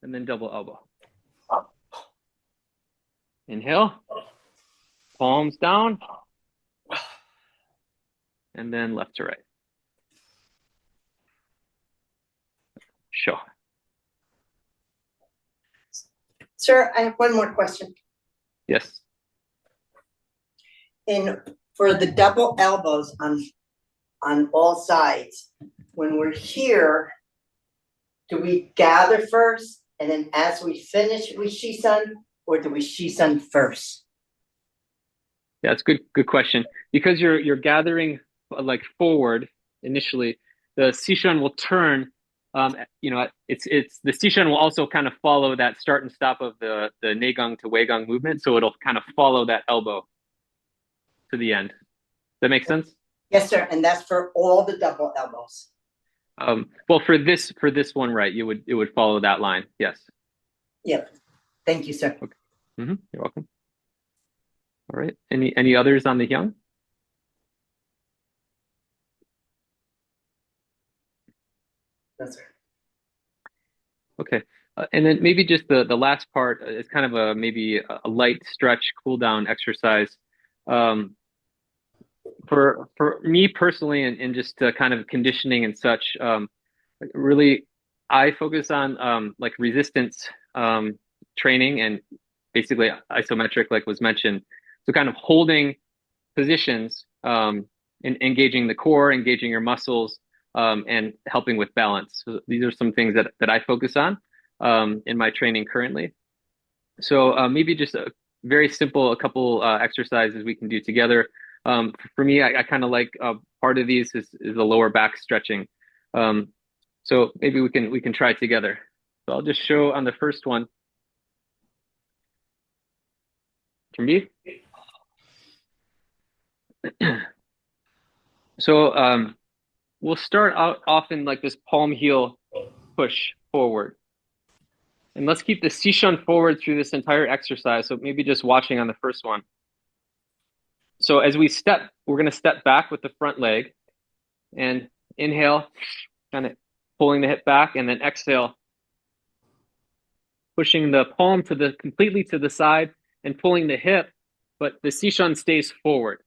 And then double elbow. Inhale, palms down, and then left to right. Sure. Sir, I have one more question. Yes. For the double elbows on all sides, when we're here, do we gather first and then as we finish we Shisan, or do we Shisan first? Yeah, that's good question. Because you're gathering like forward initially, the Sishan will turn. It's the Sishan will also kind of follow that start and stop of the Neh Gung to Weh Gung movement, so it'll kind of follow that elbow to the end. Does that make sense? Yes, sir, and that's for all the double elbows. Well, for this one, right, it would follow that line. Yes. Yep. Thank you, sir. Okay. You're welcome. All right. Any others on the Khyum? Yes, sir. Okay. And then maybe just the last part is kind of maybe a light stretch, cool down exercise. For me personally, and just kind of conditioning and such, really, I focus on like resistance training and basically isometric, like was mentioned. So kind of holding positions and engaging the core, engaging your muscles, and helping with balance. So these are some things that I focus on in my training currently. So maybe just a very simple, a couple exercises we can do together. For me, I kind of like part of these is the lower back stretching. So maybe we can try it together. So I'll just show on the first one. Can be. So we'll start out often like this palm heel push forward. And let's keep the Sishan forward through this entire exercise. So maybe just watching on the first one. So as we step, we're going to step back with the front leg. And inhale, kind of pulling the hip back, and then exhale, pushing the palm completely to the side and pulling the hip, but the Sishan stays forward.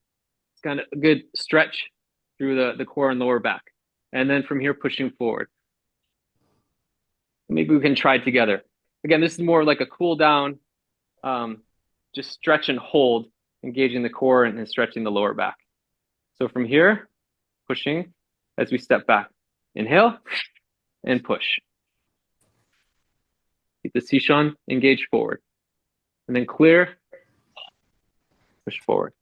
It's kind of a good stretch through the core and lower back. And then from here, pushing forward. Maybe we can try it together. Again, this is more like a cool down, just stretch and hold, engaging the core and stretching the lower back. So from here, pushing as we step back. Inhale and push. Keep the Sishan engaged forward. And then clear, push forward.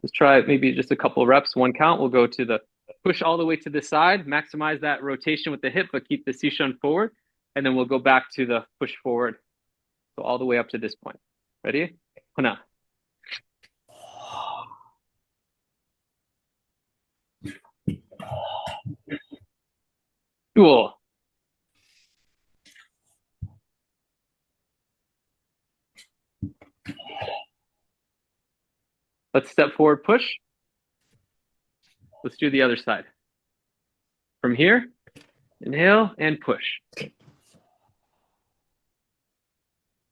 Let's try maybe just a couple of reps, one count. We'll go to the push all the way to the side, maximize that rotation with the hip, but keep the Sishan forward. And then we'll go back to the push forward. So all the way up to this point. Ready? Huna. Cool. Let's step forward, push. Let's do the other side. From here, inhale and push.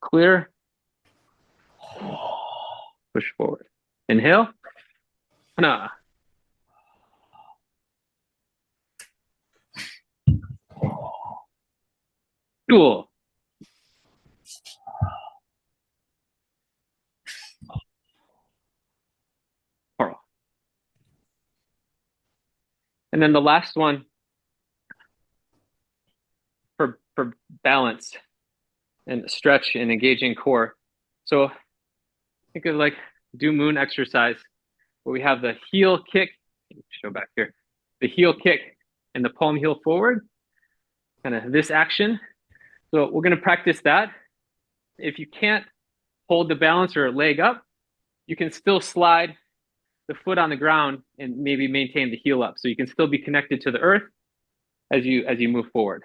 Clear. Push forward. Inhale. Hana. Cool. And then the last one for balance and stretch and engaging core. So think of like do moon exercise where we have the heel kick, show back here, the heel kick and the palm heel forward, kind of this action. So we're going to practice that. If you can't hold the balance or leg up, you can still slide the foot on the ground and maybe maintain the heel up. So you can still be connected to the earth as you move forward.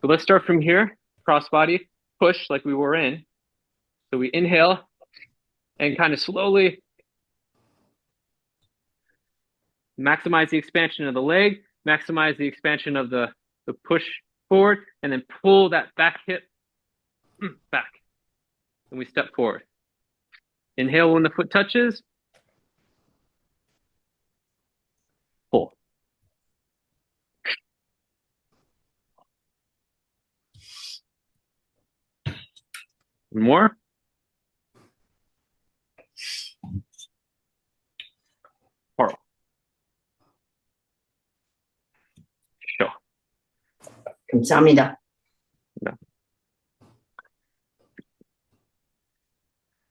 So let's start from here, cross body, push like we were in. So we inhale and kind of slowly maximize the expansion of the leg, maximize the expansion of the push forward, and then pull that back hip back. And we step forward. Inhale when the foot touches. Pull. One more. Oral. Sure. 감사합니다.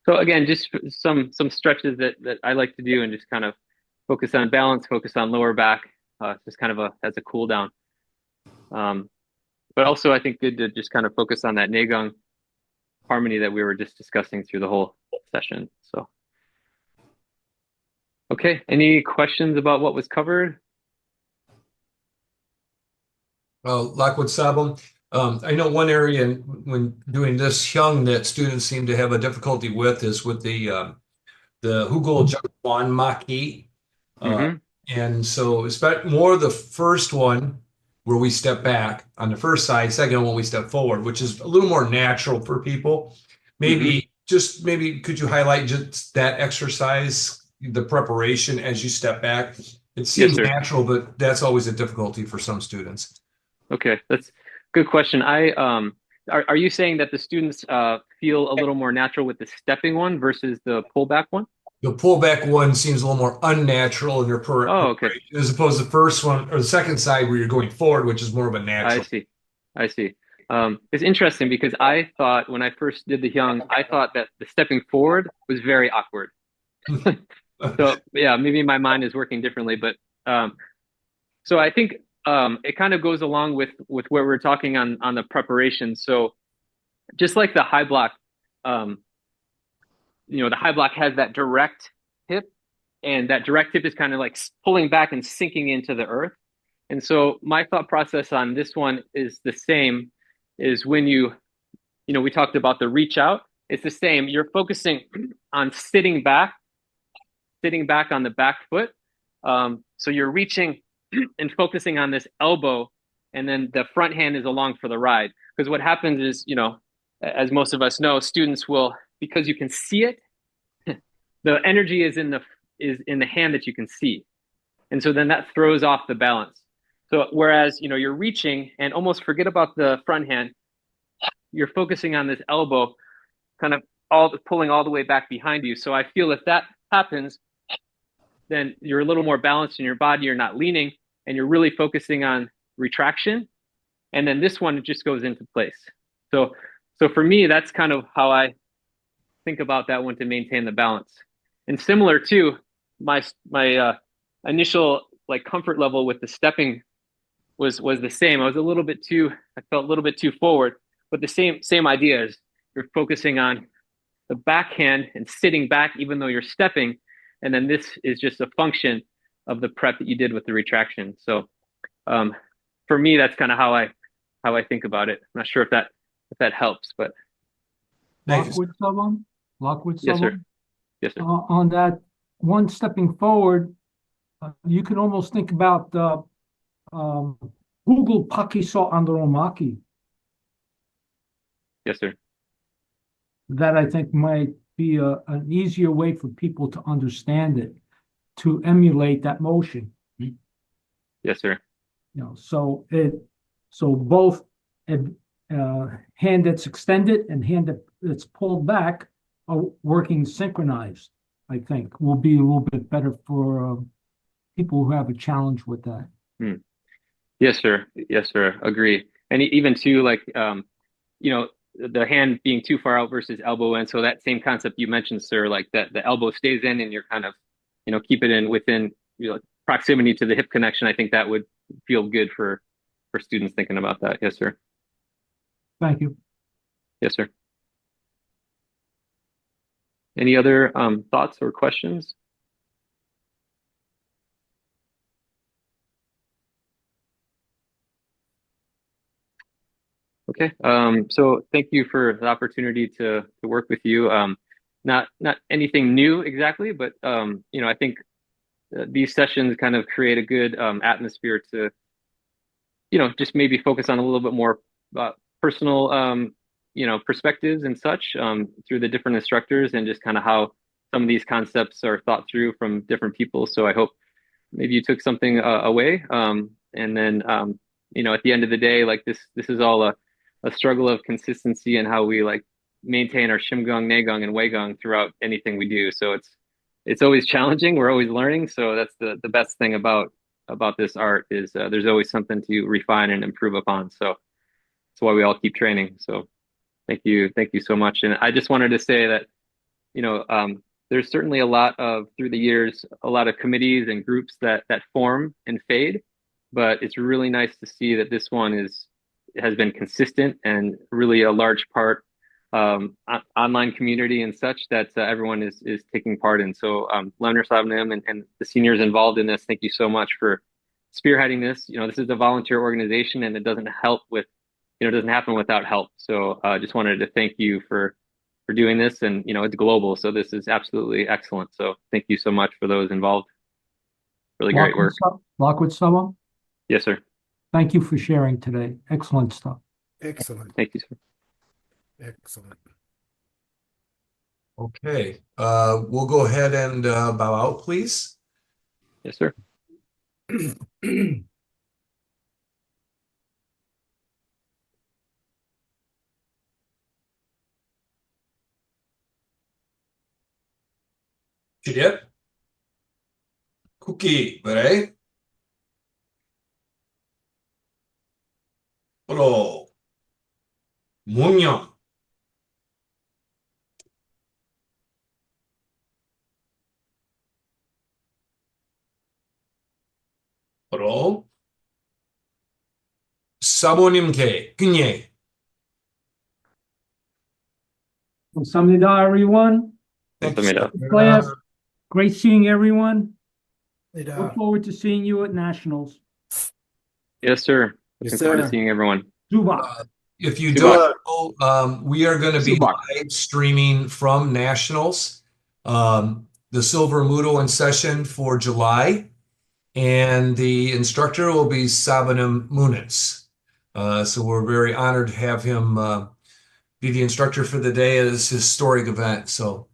So again, just some stretches that I like to do and just kind of focus on balance, focus on lower back, just kind of as a cool down. But also I think good to just kind of focus on that Neh Gung harmony that we were just discussing through the whole session. So, okay, any questions about what was covered? Lockwood Sabum. I know one area when doing this Khyum that students seem to have a difficulty with is with the Hugul Jagwan Maki. And so it's more the first one where we step back on the first side, second one we step forward, which is a little more natural for people. Maybe could you highlight just that exercise, the preparation as you step back? It seems natural, but that's always a difficulty for some students. Okay, that's a good question. Are you saying that the students feel a little more natural with the stepping one versus the pullback one? The pullback one seems a little more unnatural in your preparation, as opposed to the first one or the second side where you're going forward, which is more of a natural. I see. It's interesting because I thought when I first did the Khyum, I thought that the stepping forward was very awkward. So yeah, maybe my mind is working differently, but so I think it kind of goes along with what we're talking on the preparation. So just like the high block, the high block has that direct hip, and that direct hip is kind of like pulling back and sinking into the earth. And so my thought process on this one is the same, is when we talked about the reach out, it's the same. You're focusing on sitting back on the back foot. So you're reaching and focusing on this elbow, and then the front hand is along for the ride. Because what happens is, as most of us know, students will, because you can see it, the energy is in the hand that you can see. And so then that throws off the balance. So whereas, you're reaching and almost forget about the front hand, you're focusing on this elbow, kind of pulling all the way back behind you. So I feel if that happens, then you're a little more balanced in your body, you're not leaning, and you're really focusing on retraction. And then this one just goes into place. So for me, that's kind of how I think about that one to maintain the balance. And similar to my initial comfort level with the stepping was the same. I felt a little bit too forward, but the same idea is you're focusing on the backhand and sitting back even though you're stepping. And then this is just a function of the prep that you did with the retraction. So for me, that's kind of how I think about it. I'm not sure if that helps, but Lockwood, someone? Yes, sir. Yes, sir. On that one stepping forward, you can almost think about the Google Pakiso Andromaki. Yes, sir. That I think might be an easier way for people to understand it, to emulate that motion. Yes, sir. So both hand that's extended and hand that's pulled back are working synchronized. I think will be a little bit better for people who have a challenge with that. Yes, sir. Yes, sir. Agree. And even too, the hand being too far out versus elbow in. So that same concept you mentioned, sir, like that the elbow stays in and you're kind of, keep it in within proximity to the hip connection. I think that would feel good for students thinking about that. Yes, sir. Thank you. Yes, sir. Any other thoughts or questions? Okay. So thank you for the opportunity to work with you. Not anything new exactly, but I think these sessions kind of create a good atmosphere to just maybe focus on a little bit more personal perspectives and such through the different instructors, and just kind of how some of these concepts are thought through from different people. So I hope maybe you took something away, and then at the end of the day, this is all a struggle of consistency and how we maintain our Khyum gung, Neh Gung, and Weh gung throughout anything we do. So it's always challenging. We're always learning. So that's the best thing about this art is there's always something to refine and improve upon. So that's why we all keep training. So thank you so much. And I just wanted to say that there's certainly through the years a lot of committees and groups that form and fade, but it's really nice to see that this one has been consistent and really a large part online community and such that everyone is taking part in. So Leonard Sabnim and the seniors involved in this, thank you so much for spearheading this. This is a volunteer organization and it doesn't happen without help. So I just wanted to thank you for doing this, and it's global, so this is absolutely excellent. So thank you so much for those involved. Really great work. Lockwood, someone? Yes, sir. Thank you for sharing today. Excellent stuff. Excellent. Thank you, sir. Excellent. Okay, we'll go ahead and bow out, please. Yes, sir. Juliet? Cookie, right? Hello. Munyan. Hello. 사모님께 그녀. SMDI, everyone. Class, great seeing everyone. Look forward to seeing you at Nationals. Yes, sir. Yes, Looking forward to sir. seeing everyone. Zuba. If you don't know, we are going to be live streaming from Nationals, the Silver Moodle in session for July. and the instructor will be Sabanam Munitz. So we're very honored to have him be the instructor for the day at this historic event. So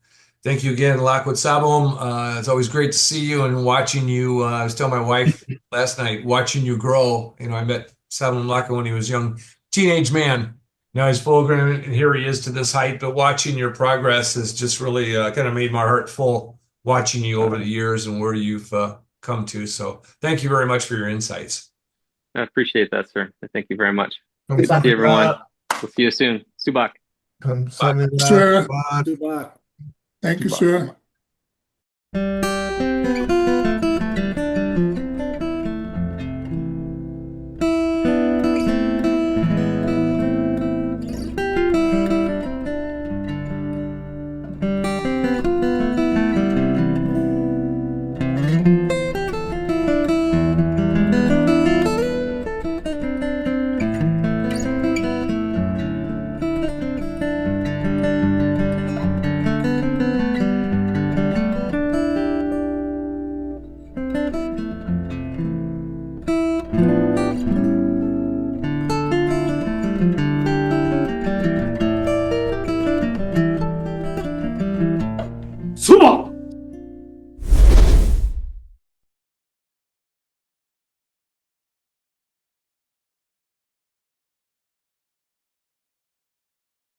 thank you again, Lockwood Sabom. It's always great to see you and watching you. I was telling my wife last night, watching you grow. You know, I met Sabom Lockwood when he was a young teenage man. Now he's full grown, and here he is to this height. But watching your progress has just really kind of made my heart full, watching you over the years and where you've come to. So thank you very much for your insights. I appreciate that, sir. Thank you very much. See everyone. We'll see you soon. Subak. Sir, Good luck. thank you, sir.